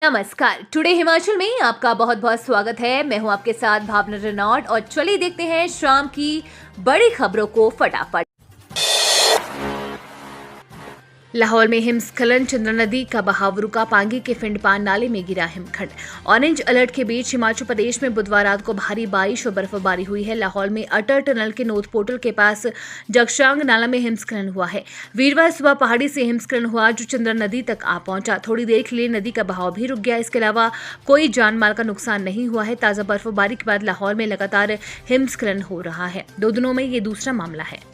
नमस्कार। टुडे हिमाचल में आपका बहुत बहुत स्वागत है। मैं हूं आपके साथ भावना रेनॉल्ड और चलिए देखते हैं शाम की बड़ी खबरों को फटाफट। लाहौर में हिमस्खलन, चंद्रा नदी का बहाव रुका, पांगी के फिंडपान नाले में गिरा हिमखंड। ऑरेंज अलर्ट के बीच हिमाचल प्रदेश में बुधवार रात को भारी बारिश और बर्फबारी हुई है। लाहौर में अटल टनल के नोथ पोर्टल के पास जगशांग नाला में हिमस्खलन हुआ है। वीरवार सुबह पहाड़ी से हिमस्खलन हुआ जो चंद्रा नदी तक आ पहुंचा। थोड़ी देर के लिए नदी का बहाव भी रुक गया। इसके अलावा कोई जानमाल का नुकसान नहीं हुआ है। ताजा बर्फबारी के बाद लाहौर में लगातार हिमस्खलन हो रहा है। 2 दिनों में ये दूसरा मामला है।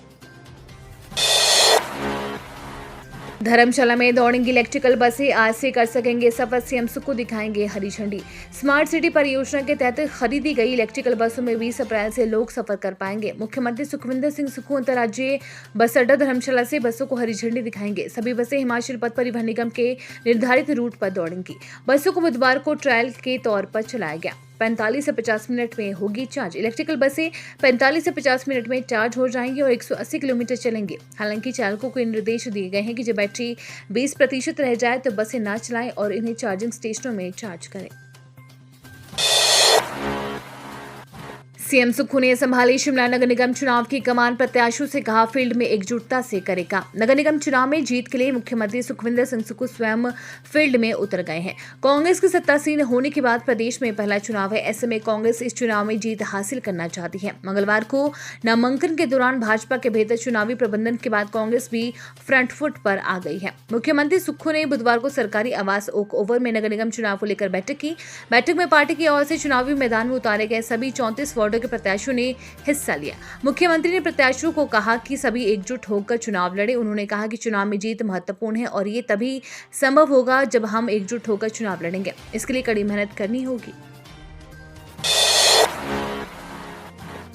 धर्मशाला में दौड़ेंगी इलेक्ट्रिकल बसें, आज से कर सकेंगे सफर, सीएम सुक्खू दिखाएंगे हरी झंडी। स्मार्ट सिटी परियोजना के तहत खरीदी गई इलेक्ट्रिकल बसों में 20 अप्रैल से लोग सफर कर पाएंगे। मुख्यमंत्री सुखविंदर सिंह सुक्खू अंतर्राज्यीय बस अड्डा धर्मशाला से बसों को हरी झंडी दिखाएंगे। सभी बसें हिमाचल पथ परिवहन निगम के निर्धारित रूट पर दौड़ेंगी। बसों को बुधवार को ट्रायल के तौर पर चलाया गया। 45 से 50 मिनट में होगी चार्ज। इलेक्ट्रिकल बसें 45 से 50 मिनट में चार्ज हो जाएंगी और 180 किलोमीटर चलेंगी। हालांकि चालकों को निर्देश दिए गए हैं कि जब बैटरी 20% रह जाए तो बसें ना चलाएं और इन्हें चार्जिंग स्टेशनों में चार्ज करें। सीएम सुक्खू ने संभाली शिमला नगर निगम चुनाव की कमान, प्रत्याशियों से कहा फील्ड में एकजुटता से करेगा। नगर निगम चुनाव में जीत के लिए मुख्यमंत्री सुखविंदर सिंह सुक्खू स्वयं फील्ड में उतर गए हैं। कांग्रेस की सत्तासीन होने के बाद प्रदेश में पहला चुनाव है। ऐसे में कांग्रेस इस चुनाव में जीत हासिल करना चाहती है। मंगलवार को नामांकन के दौरान भाजपा के बेहतर चुनावी प्रबंधन के बाद कांग्रेस भी फ्रंट फुट पर आ गई है। मुख्यमंत्री सुक्खू ने बुधवार को सरकारी आवास ओक ओवर में नगर निगम चुनाव को लेकर बैठक की। बैठक में पार्टी की ओर से चुनावी मैदान में उतारे गए सभी 34 वार्डों के प्रत्याशियों ने हिस्सा लिया। मुख्यमंत्री ने प्रत्याशियों को कहा कि सभी एकजुट होकर चुनाव लड़े। उन्होंने कहा कि चुनाव में जीत महत्वपूर्ण है और ये तभी संभव होगा जब हम एकजुट होकर चुनाव लड़ेंगे। इसके लिए कड़ी मेहनत करनी होगी।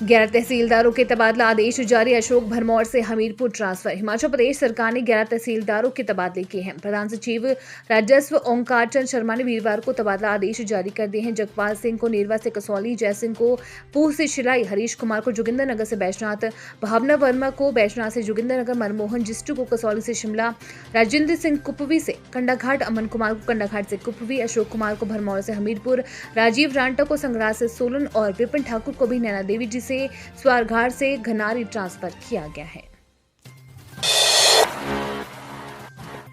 11 तहसीलदारों के तबादला आदेश जारी, अशोक भरमौर से हमीरपुर ट्रांसफर। हिमाचल प्रदेश सरकार ने 11 तहसीलदारों के तबादले किए हैं। प्रधान सचिव राजस्व ओंकार चंद शर्मा ने वीरवार को तबादला आदेश जारी कर दिए हैं। जगपाल सिंह को नेरवा से कसौली, जय सिंह को पूह से शिलाई, हरीश कुमार को जोगिंद्रनगर से बैजनाथ, भावना वर्मा को बैजनाथ से जोगिंद्रनगर, मनमोहन जिस्टू को कसौली से शिमला, राजेंद्र सिंह कुपवी से कंडाघाट, अमन कुमार को कंडाघाट से कुपवी, अशोक कुमार को भरमौर से हमीरपुर, राजीव रांटा को संगरार से सोलन और विपिन ठाकुर को भी नैना देवी जी से स्वारघाट से घनारी ट्रांसफर किया गया है।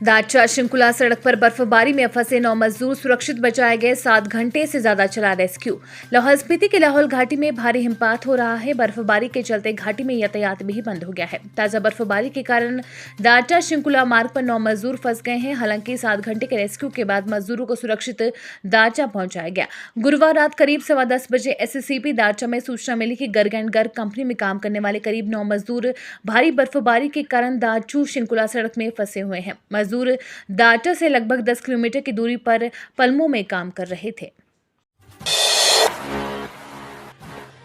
दाचा शिंकुला सड़क पर बर्फबारी में फंसे 9 मजदूर सुरक्षित बचाए गए। 7 घंटे से ज्यादा चला रेस्क्यू। लाहौल स्पीति के लाहौल घाटी में भारी हिमपात हो रहा है। बर्फबारी के चलते घाटी में यातायात भी बंद हो गया है। ताजा बर्फबारी के कारण दाचा शिंकुला मार्ग पर 9 मजदूर फंस गए हैं। हालांकि 7 घंटे के रेस्क्यू के बाद मजदूरों को सुरक्षित दाचा पहुंचाया गया। गुरुवार रात करीब 10:15 बजे एसएससीपी दाचा में सूचना मिली कि गर्ग एंड गर्ग कंपनी में काम करने वाले करीब 9 मजदूर भारी बर्फबारी के कारण दाचू शिंकुला सड़क में फंसे हुए हैं। मजदूर दाचा से लगभग 10 किलोमीटर की दूरी पर पलमों में काम कर रहे थे।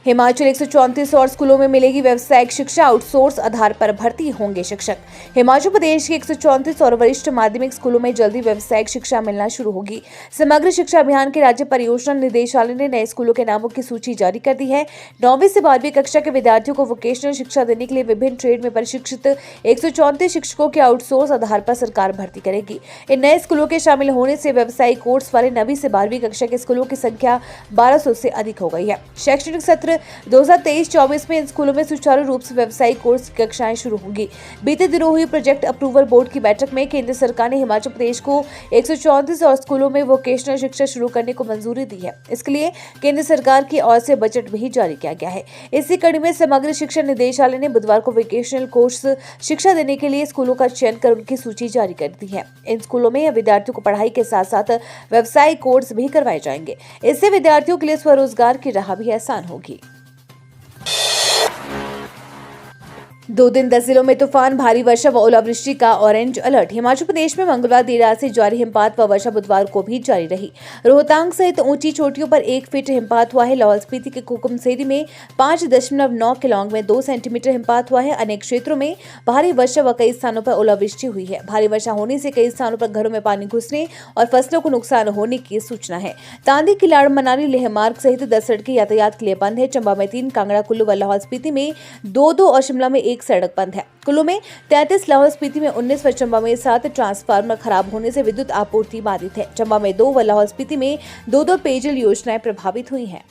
हिमाचल 134 और स्कूलों में मिलेगी व्यावसायिक शिक्षा, आउटसोर्स आधार पर भर्ती होंगे शिक्षक। हिमाचल प्रदेश के 134 और वरिष्ठ माध्यमिक स्कूलों में जल्दी व्यावसायिक शिक्षा मिलना शुरू होगी। समग्र शिक्षा अभियान के राज्य परियोजना निदेशालय ने नए स्कूलों के नामों की सूची जारी कर दी है। 9वीं से 12वीं कक्षा के विद्यार्थियों को वोकेशनल शिक्षा देने के लिए विभिन्न ट्रेड में प्रशिक्षित 134 शिक्षकों के आउटसोर्स आधार पर सरकार भर्ती करेगी। इन नए स्कूलों के शामिल होने से व्यावसायिक कोर्स वाले 9वीं से 12वीं कक्षा के स्कूलों की संख्या 1200 से अधिक हो गई है। शैक्षणिक सत्र 2023-24 में इन स्कूलों में सुचारू रूप से व्यावसायिक कोर्स की कक्षाएं शुरू होंगी। बीते दिनों हुई प्रोजेक्ट अप्रूवल बोर्ड की बैठक में केंद्र सरकार ने हिमाचल प्रदेश को 134 और स्कूलों में वोकेशनल शिक्षा शुरू करने को मंजूरी दी है। इसके लिए केंद्र सरकार की ओर से बजट भी जारी किया गया है। इसी कड़ी में समग्र शिक्षा निदेशालय ने बुधवार को वोकेशनल कोर्स शिक्षा देने के लिए स्कूलों का चयन कर उनकी सूची जारी कर दी है। इन स्कूलों में विद्यार्थियों को पढ़ाई के साथ साथ व्यावसायिक कोर्स भी करवाए जाएंगे। इससे विद्यार्थियों के लिए स्वरोजगार की राह भी आसान होगी। 2 दिन 10 जिलों में तूफान, भारी वर्षा व ओलावृष्टि का ऑरेंज अलर्ट। हिमाचल प्रदेश में मंगलवार देर रात से जारी हिमपात व वर्षा बुधवार को भी जारी रही। रोहतांग सहित ऊंची चोटियों पर 1 फीट हिमपात हुआ है। लाहौल स्पीति के कुकुमसेरी में 5.9, केलांग में 2 सेंटीमीटर हिमपात हुआ है। अनेक क्षेत्रों में भारी वर्षा व कई स्थानों पर ओलावृष्टि हुई है। भारी वर्षा होने से कई स्थानों पर घरों में पानी घुसने और फसलों को नुकसान होने की सूचना है। तांदी, किलाड़, मनाली, लेह मार्ग सहित 10 सड़कें यातायात के लिए बंद है। चंबा में 3, कांगड़ा, कुल्लू व लाहौल स्पीति में 2 और शिमला में 1 एक सड़क बंद है। कुल्लू में 33, लाहौल स्पीति में 19 व चंबा में 7 ट्रांसफार्मर खराब होने से विद्युत आपूर्ति बाधित है। चंबा में 2 व लाहौल स्पीति में 2 पेयजल योजनाएं प्रभावित हुई हैं।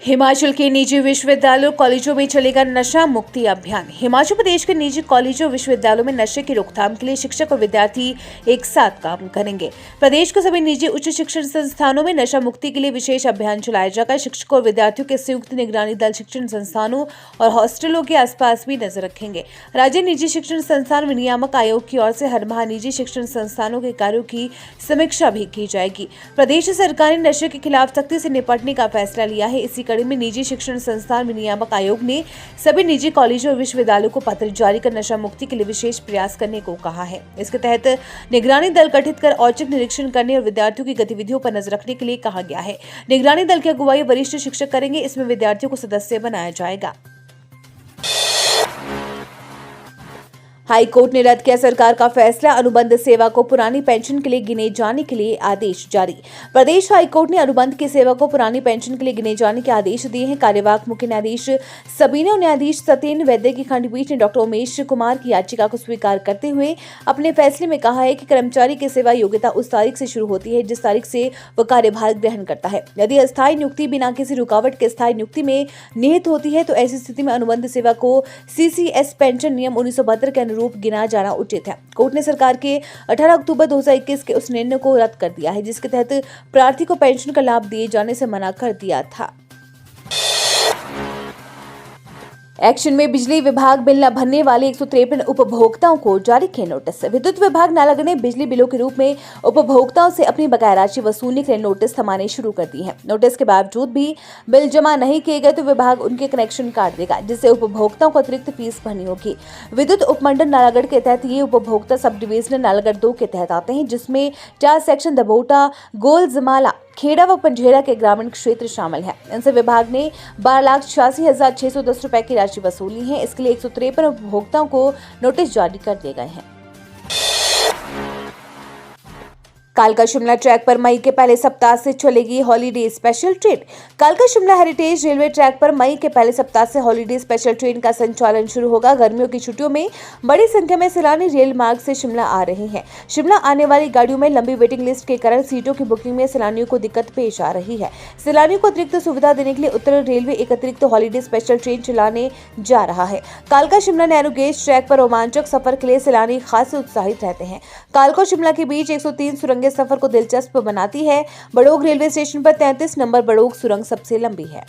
हिमाचल के निजी विश्वविद्यालयों और कॉलेजों में चलेगा नशा मुक्ति अभियान। हिमाचल प्रदेश के निजी कॉलेजों और विश्वविद्यालयों में नशे की रोकथाम के लिए शिक्षक और विद्यार्थी एक साथ काम करेंगे। प्रदेश के सभी निजी उच्च शिक्षण संस्थानों में नशा मुक्ति के लिए विशेष अभियान चलाया जाएगा। शिक्षकों और विद्यार्थियों के संयुक्त निगरानी दल शिक्षण संस्थानों और हॉस्टलों के आसपास भी नजर रखेंगे। राज्य निजी शिक्षण संस्थान विनियामक आयोग की ओर से हर माह निजी शिक्षण संस्थानों के कार्यों की समीक्षा भी की जाएगी। प्रदेश सरकार ने नशे के खिलाफ सख्ती से निपटने का फैसला लिया है। इसी कड़ी में निजी शिक्षण संस्थान विनियामक आयोग ने सभी निजी कॉलेजों और विश्वविद्यालयों को पत्र जारी कर नशा मुक्ति के लिए विशेष प्रयास करने को कहा है। इसके तहत निगरानी दल गठित कर औचक निरीक्षण करने और विद्यार्थियों की गतिविधियों पर नजर रखने के लिए कहा गया है। निगरानी दल की अगुवाई वरिष्ठ शिक्षक करेंगे। इसमें विद्यार्थियों को सदस्य बनाया जाएगा। हाई कोर्ट ने रद्द किया सरकार का फैसला, अनुबंध सेवा को पुरानी पेंशन के लिए गिने जाने के लिए आदेश जारी। प्रदेश हाई कोर्ट ने अनुबंध की सेवा को पुरानी पेंशन के लिए गिने जाने के आदेश दिए हैं। कार्यवाहक मुख्य न्यायाधीश सबीना और न्यायाधीश सत्येंद्र वैद्य की खंडपीठ ने डॉक्टर उमेश कुमार की याचिका को स्वीकार करते हुए अपने फैसले में कहा है कि कर्मचारी की सेवा योग्यता उस तारीख से शुरू होती है जिस तारीख से वह कार्यभार ग्रहण करता है। यदि अस्थायी नियुक्ति बिना किसी रुकावट के स्थायी नियुक्ति में निहित होती है तो ऐसी स्थिति में अनुबंध सेवा को CCS पेंशन नियम 1972 के अनुरूप गिना जाना उचित है। कोर्ट ने सरकार के 18 अक्टूबर 2021 के उस निर्णय को रद्द कर दिया है जिसके तहत प्रार्थी को पेंशन का लाभ दिए जाने से मना कर दिया था। एक्शन में बिजली विभाग बिल न भरने वाले 153 उपभोक्ताओं को जारी किए नोटिस। विद्युत विभाग नालागढ़ ने बिजली बिलों के रूप में उपभोक्ताओं से अपनी बकाया राशि वसूलने के लिए नोटिस थमाने शुरू कर दी है। नोटिस के बावजूद भी बिल जमा नहीं किए गए तो विभाग उनके कनेक्शन काट देगा, जिससे उपभोक्ताओं को अतिरिक्त फीस भरनी होगी। विद्युत उपमंडल नालागढ़ के तहत ये उपभोक्ता सब डिवीजन नालागढ़ 2 के तहत आते हैं, जिसमें 4 सेक्शन दबोटा, गोलजमाला, खेड़ा व पंजेरा के ग्रामीण क्षेत्र शामिल है। इनसे विभाग ने 12,86,610 रुपए की राशि वसूली है। इसके लिए 153 उपभोक्ताओं को नोटिस जारी कर दिए गए हैं। कालका शिमला ट्रैक पर मई के पहले सप्ताह से चलेगी हॉलीडे स्पेशल ट्रेन। कालका शिमला हेरिटेज रेलवे ट्रैक पर मई के पहले सप्ताह से हॉलीडे स्पेशल ट्रेन का संचालन शुरू होगा। गर्मियों की छुट्टियों में बड़ी संख्या में सैलानी रेल मार्ग से शिमला आ रहे हैं। शिमला आने वाली गाड़ियों में लंबी वेटिंग लिस्ट के कारण सीटों की बुकिंग में सैलानियों को दिक्कत पेश आ रही है। सैलानियों को अतिरिक्त सुविधा देने के लिए उत्तर रेलवे एक अतिरिक्त हॉलीडे स्पेशल ट्रेन चलाने जा रहा है। कालका शिमला नेहरू गेज ट्रैक पर रोमांचक सफर के लिए सैलानी खासे उत्साहित रहते हैं। कालका शिमला के बीच 103 सुरंग सफर को दिलचस्प बनाती है। बड़ोग रेलवे स्टेशन पर 33 नंबर बड़ोग सुरंग सबसे लंबी है।